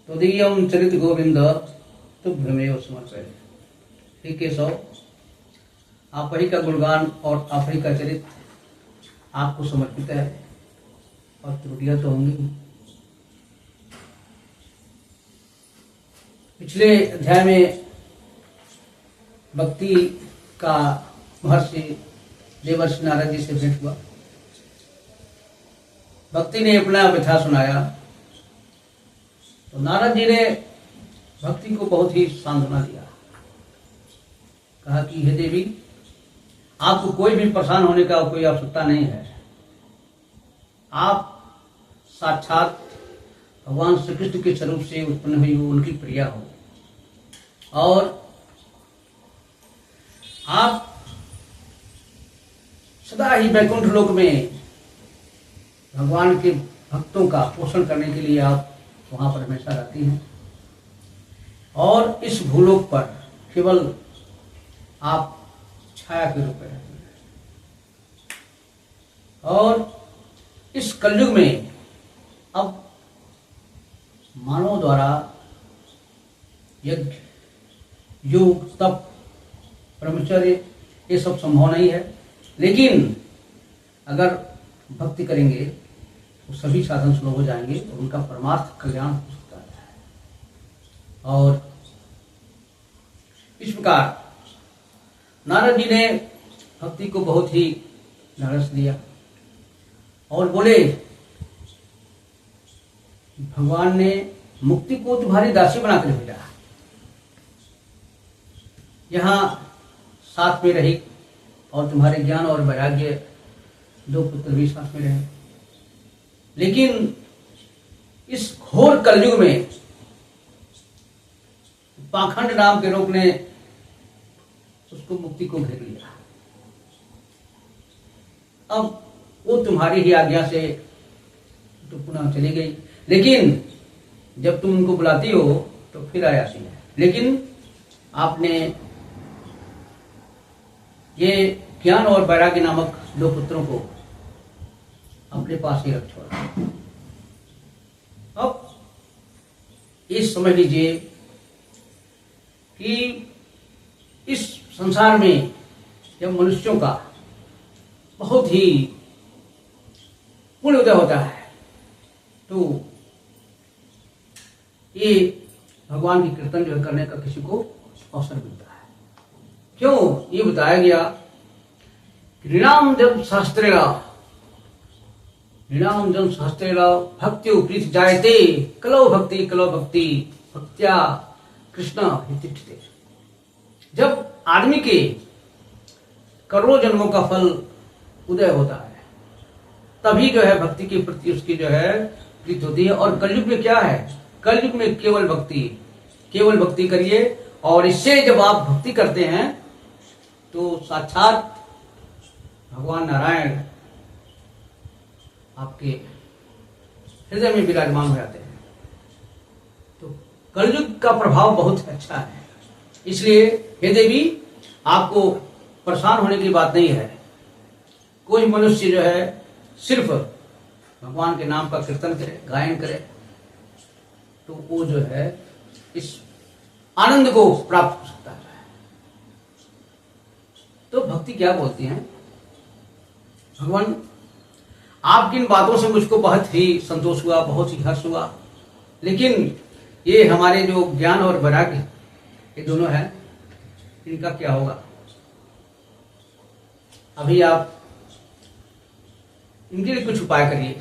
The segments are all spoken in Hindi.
तदीयं चरित गोविंद तुभ्यमेव समर्पयामि। हे केशव, आप ही का गुणगान और आप ही का चरित आपको समर्पित है, और त्रुटियां तो होंगी। पिछले अध्याय में भक्ति का महर्षि देवर्षि नारद जी से भेंट हुआ। भक्ति ने अपना व्यथा सुनाया तो नारद जी ने भक्ति को बहुत ही सांत्वना दिया। कहा कि हे देवी, आपको कोई भी परेशान होने का कोई आवश्यकता नहीं है। आप साक्षात भगवान श्री कृष्ण के स्वरूप से उत्पन्न हुई हो, उनकी प्रिया हो, और आप सदा ही वैकुंठ लोक में भगवान के भक्तों का पोषण करने के लिए आप वहां पर हमेशा रहती हैं, और इस भूलोक पर केवल आप छाया के रूप में रहती हैं। और इस कलयुग में अब मानव द्वारा यज्ञ, योग, तप, ब्रह्मचर्य ये सब संभव नहीं है, लेकिन अगर भक्ति करेंगे तो सभी साधन सुलभ हो जाएंगे और उनका परमार्थ कल्याण हो सकता है। और इस प्रकार नारद जी ने भक्ति को बहुत ही ढाढ़स दिया और बोले, भगवान ने मुक्ति को तुम्हारी दासी बनाकर भेजा, यहाँ साथ में रही, और तुम्हारे ज्ञान और वैराग्य दो पुत्र भी साथ में रहे। लेकिन इस घोर कलयुग में पाखंड नाम के रोग ने उसको मुक्ति को घेर लिया। अब वो तुम्हारी ही आज्ञा से तो पुनः चली गई, लेकिन जब तुम उनको बुलाती हो तो फिर आ जाती है। लेकिन आपने ये ज्ञान और वैराग्य नामक दो पुत्रों को अपने पास ही रख छोड़ा। अब ये समझ लीजिए कि इस संसार में जब मनुष्यों का बहुत ही पुण्य उदय होता है तो ये भगवान की कीर्तन जो करने का किसी को अवसर मिलता है। क्यों? ये बताया गया, ऋणाम जन सहस्त्रेला भक्त्यो प्रीति जायते, कलो भक्ति भक्त्या कृष्ण हितिष्ठते। जब आदमी के करोड़ों जन्मों का फल उदय होता है तभी जो है भक्ति के प्रति उसकी जो है प्रीति होती है। और कलयुग में क्या है? कलयुग में केवल भक्ति करिए, और इससे जब आप भक्ति करते हैं तो साक्षात भगवान नारायण आपके हृदय में विराजमान हो जाते हैं। तो कलयुग का प्रभाव बहुत अच्छा है। इसलिए हे देवी, आपको परेशान होने की बात नहीं है। कोई मनुष्य जो है सिर्फ भगवान के नाम का कीर्तन करे, गायन करे, तो वो जो है इस आनंद को प्राप्त हो सकता है। तो भक्ति क्या बोलती है? भगवान, आपकी इन बातों से मुझको बहुत ही संतोष हुआ, बहुत ही हर्ष हुआ, लेकिन ये हमारे जो ज्ञान और वैराग्य ये दोनों हैं, इनका क्या होगा? अभी आप इनके लिए कुछ उपाय करिए,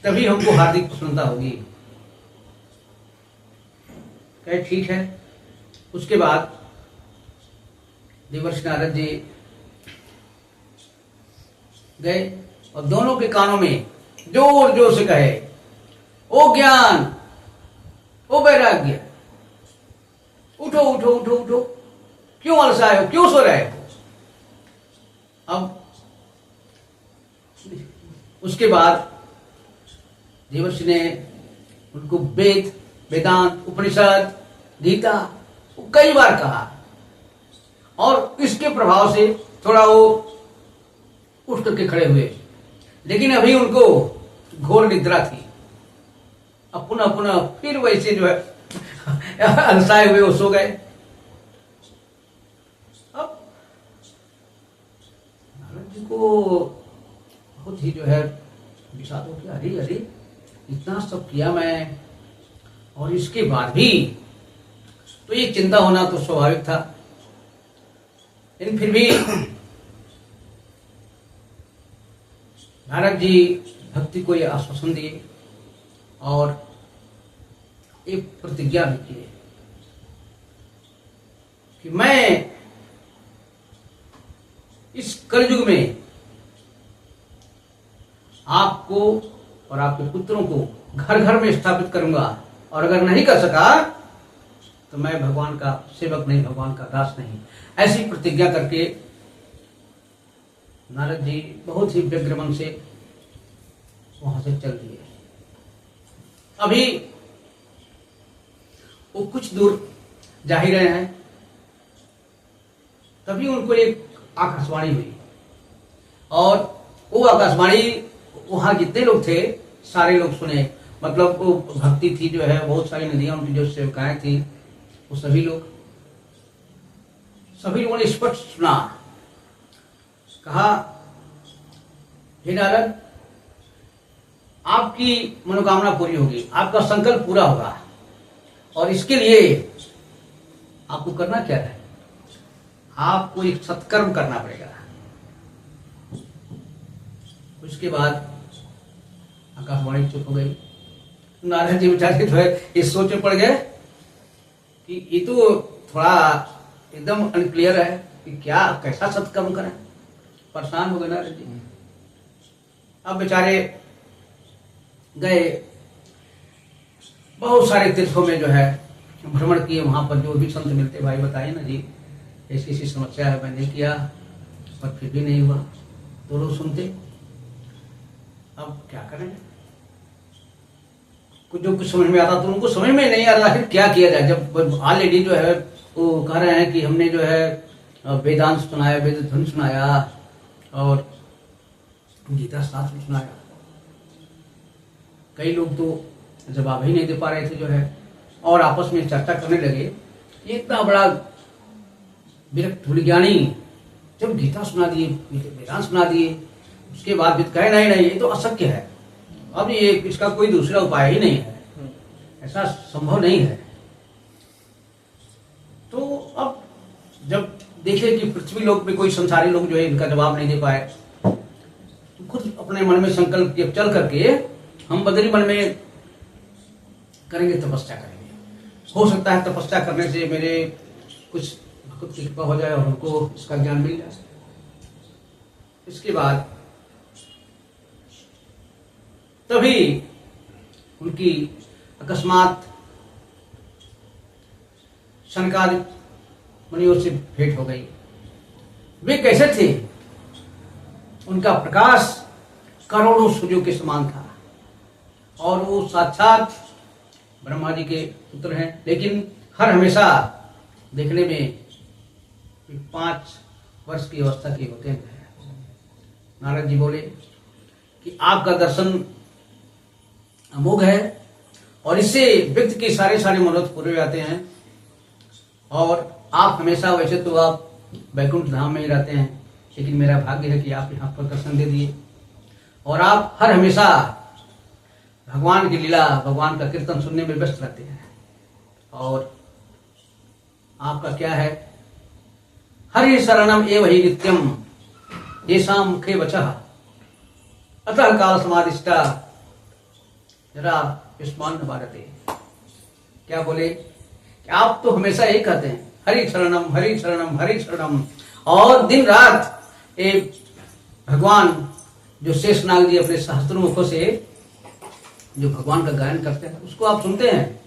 तभी हमको हार्दिक प्रसन्नता होगी। कहे ठीक है। उसके बाद देवर्षि नारद जी गए और दोनों के कानों में जोर जोर से कहे, ओ ज्ञान, ओ वैराग्य, उठो उठो उठो उठो, क्यों अलसाए हो, क्यों सो रहे हो? अब उसके बाद देवर्षि ने उनको वेद, वेदांत, उपनिषद, गीता कई बार कहा, और इसके प्रभाव से थोड़ा वो उठ करके खड़े हुए, लेकिन अभी उनको घोर निद्रा थी। अब पुनः पुनः फिर वैसे जो है अलसाए हुए वो सो गए। अब नारद जी को बहुत ही जो है विषाद हो गया, अरे अरे इतना सब किया मैं और इसके बाद भी, तो ये चिंता होना तो स्वाभाविक था, लेकिन फिर भी नारद जी भक्ति को ये आश्वासन दिए और एक प्रतिज्ञा भी की कि मैं इस कलयुग में आपको और आपके पुत्रों को घर घर में स्थापित करूंगा, और अगर नहीं कर सका तो मैं भगवान का सेवक नहीं, भगवान का दास नहीं। ऐसी प्रतिज्ञा करके नारद जी बहुत ही व्यग्र मन से वहां से चल दिए। अभी वो कुछ दूर जा ही रहे हैं, तभी उनको एक आकाशवाणी हुई, और वो आकाशवाणी वहां जितने लोग थे सारे लोग सुने। मतलब वो भक्ति थी जो है, बहुत सारी नदियां उनकी जो सेवकाएं थी, वो सभी लोगों ने स्पष्ट सुना। कहा, हे नारद, आपकी मनोकामना पूरी होगी, आपका संकल्प पूरा होगा, और इसके लिए आपको करना क्या है, आपको एक सत्कर्म करना पड़ेगा। उसके बाद आकाशवाणी चुप हो गई। नारद जी बेचारे जो है इस सोच में पड़ गए कि ये तो थोड़ा एकदम अनक्लियर है कि क्या कैसा सत्कर्म करें। परेशान हो गए नारद जी। अब बेचारे गए, बहुत सारे तीर्थों में जो है भ्रमण किए, वहां पर जो भी संत मिलते, भाई बताइए ना जी ऐसी ऐसी समस्या है, मैंने किया पर फिर भी नहीं हुआ। तो लोग सुनते, अब क्या करें, कुछ समझ में आता तो उनको समझ में नहीं आ रहा फिर क्या किया जाए। जब ऑलरेडी जो है वो कह रहे हैं कि हमने जो है वेदांत सुनाया, वेद ध्वनि सुनाया और गीता शास्त्र सुनाया, कई लोग तो जवाब ही नहीं दे पा रहे थे जो है, और आपस में चर्चा करने लगे। ये इतना बड़ा विरक्त विज्ञानी जब गीता सुना दिए, वेदांत सुना दिए, उसके बाद भी कहे नहीं ये तो अशक्य है, अब ये इसका कोई दूसरा उपाय ही नहीं है, ऐसा संभव नहीं है। तो अब जब देखे कि पृथ्वी लोक में कोई संसारी लोग जो है इनका जवाब नहीं दे पाए, तो खुद अपने मन में संकल्प किया, चल करके हम बदरी मन में करेंगे, तपस्या करेंगे। हो सकता है तपस्या करने से मेरे कुछ भक्त की कृपा हो जाए और उनको इसका ज्ञान मिल जाए। इसके बाद तभी उनकी अकस्मात शनकादिक मुनियों से भेंट हो गई। वे कैसे थे? उनका प्रकाश करोड़ों सूर्यों के समान था, और वो साक्षात ब्रह्मा जी के पुत्र हैं, लेकिन हर हमेशा देखने में 5 वर्ष की अवस्था के होते हैं। नारद जी बोले कि आपका दर्शन अमोघ है, और इससे व्यक्ति के सारे मनोरथ पूरे हो जाते हैं, और आप हमेशा, वैसे तो आप वैकुंठ धाम में ही रहते हैं, लेकिन मेरा भाग्य है कि आप यहाँ पर दर्शन दे दिए, और आप हर हमेशा भगवान की लीला, भगवान का कीर्तन सुनने में व्यस्त रहते हैं। और आपका क्या है, हरि शरणम एव हि नित्यम येषां मुखे वचः अतः काल समादिष्टा जरा युष्मान भारते। क्या बोले कि आप तो हमेशा यही कहते हैं, हरि शरणम हरि शरणम हरि शरणम, और दिन रात एक भगवान जो शेषनाग जी अपने सहस्त्र मुखों से जो भगवान का गायन करते हैं उसको आप सुनते हैं।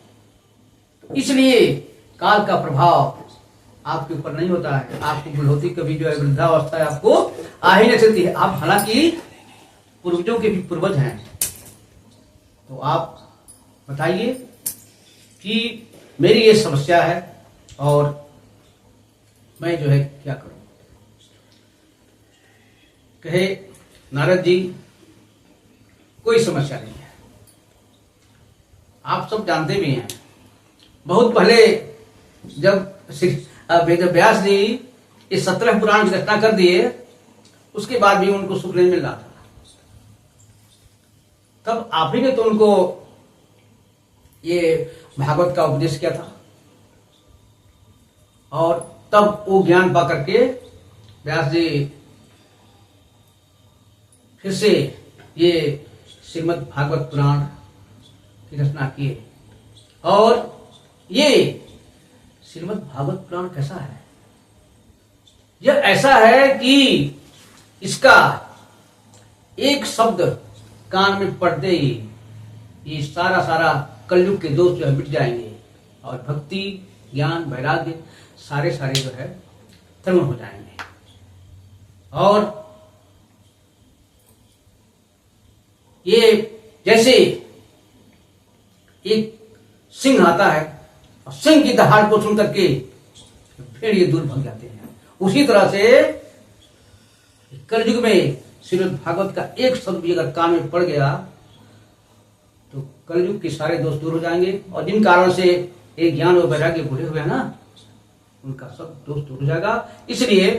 इसलिए काल का प्रभाव आपके ऊपर नहीं होता है, आपकी बुढ़ोती कभी जो है वृद्धावस्था है आपको आ ही नहीं सकती है। आप हालांकि पूर्वजों के भी पूर्वज हैं, तो आप बताइए कि मेरी ये समस्या है और मैं जो है क्या करूं। कहे नारद जी, कोई समस्या नहीं है, आप सब जानते भी हैं, बहुत पहले जब वेद व्यास जी इस 17 पुराण की रचना कर दिए, उसके बाद भी उनको सुख नहीं मिल रहा था। तब आप ही ने तो उनको ये भागवत का उपदेश किया था, और तब वो ज्ञान पा करके व्यास जी फिर से ये श्रीमद् भागवत पुराण की रचना किए। और ये श्रीमद् भागवत पुराण कैसा है? यह ऐसा है कि इसका एक शब्द कान में पड़ते ही ये सारा कलयुग के दोष जो है मिट जाएंगे, और भक्ति, ज्ञान, वैराग्य सारे जो है तरुण हो जाएंगे। और ये जैसे एक सिंह आता है और सिंह की दहाड़ को सुन करके फिर ये दूर भाग जाते हैं, उसी तरह से कलयुग में श्रीमद् भागवत का एक शब्द भी अगर कान में पड़ गया तो कलयुग के सारे दोष दूर हो जाएंगे, और जिन कारण से एक ज्ञान और वैराग्य भूले हुए हैं ना, उनका सब दोष दूर हो जाएगा। इसलिए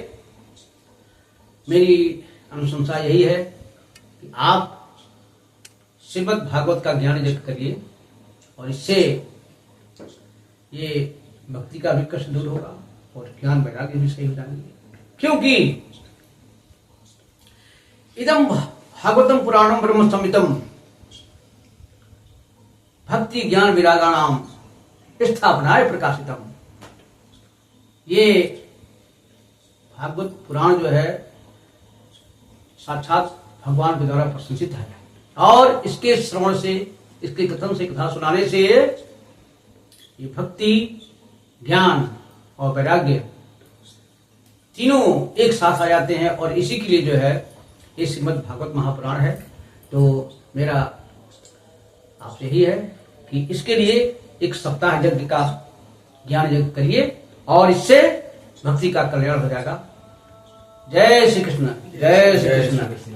मेरी अनुशंसा यही है कि आप श्रीमद् भागवत का ज्ञान यज्ञ करिए, और इससे ये भक्ति का भी कष्ट दूर होगा और ज्ञान वैराग्य भी सही हो जाएंगे। क्योंकि इदम भागवतम पुराणम ब्रह्म संहितम भक्ति ज्ञान विरागाणाम स्थापनाय प्रकाशितम। ये भागवत पुराण जो है साक्षात भगवान के द्वारा प्रशंसित है, और इसके श्रवण से, इसके कथन से, कथा सुनाने से ये भक्ति, ज्ञान और वैराग्य तीनों एक साथ आ जाते हैं, और इसी के लिए जो है ये श्रीमद् भागवत महापुराण है। तो मेरा आपसे यही है कि इसके लिए एक सप्ताह यज्ञ का ज्ञान यज्ञ करिए, और इससे भक्ति का कल्याण हो जाएगा। जय श्री कृष्ण, जय श्री कृष्ण।